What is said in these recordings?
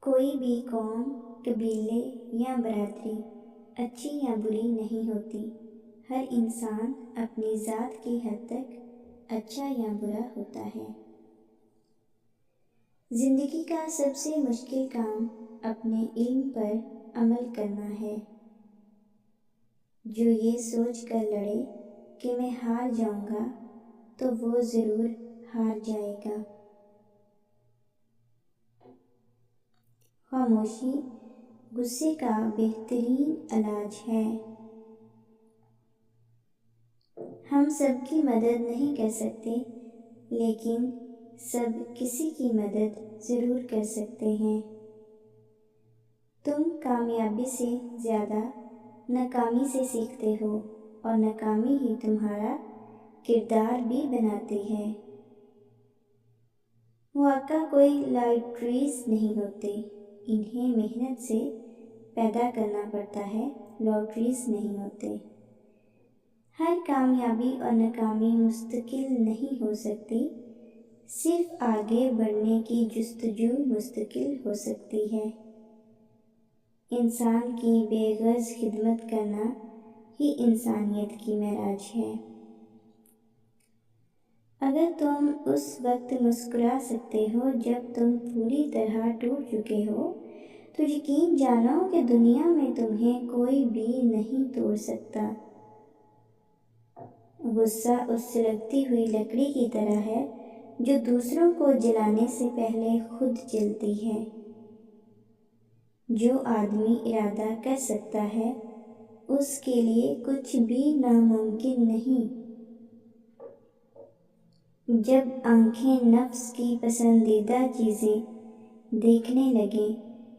کوئی بھی قوم، قبیلے یا برادری اچھی یا بری نہیں ہوتی، ہر انسان اپنی ذات کی حد تک اچھا یا برا ہوتا ہے۔ زندگی کا سب سے مشکل کام اپنے علم پر عمل کرنا ہے۔ جو یہ سوچ کر لڑے کہ میں ہار جاؤں گا تو وہ ضرور ہار جائے گا۔ خاموشی غصے کا بہترین علاج ہے۔ ہم سب کی مدد نہیں کر سکتے، لیکن سب کسی کی مدد ضرور کر سکتے ہیں۔ تم کامیابی سے زیادہ ناکامی سے سیکھتے ہو، اور ناکامی ہی تمہارا کردار بھی بناتی ہے۔ مواقع کوئی لاٹریز نہیں ہوتے، انہیں محنت سے پیدا کرنا پڑتا ہے، لاٹریز نہیں ہوتے۔ ہر کامیابی اور ناکامی مستقل نہیں ہو سکتی، صرف آگے بڑھنے کی جستجو مستقل ہو سکتی ہے۔ انسان کی بے غرض خدمت کرنا ہی انسانیت کی معراج ہے۔ اگر تم اس وقت مسکرا سکتے ہو جب تم پوری طرح ٹوٹ چکے ہو، تو یقین جانو کہ دنیا میں تمہیں کوئی بھی نہیں توڑ سکتا۔ غصہ اس سلگتی ہوئی لکڑی کی طرح ہے جو دوسروں کو جلانے سے پہلے خود جلتی ہے۔ جو آدمی ارادہ کر سکتا ہے، اس کے لیے کچھ بھی ناممکن نہیں۔ جب آنکھیں نفس کی پسندیدہ چیزیں دیکھنے لگیں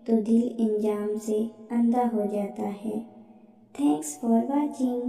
تو دل انجام سے اندھا ہو جاتا ہے۔ Thanks for watching.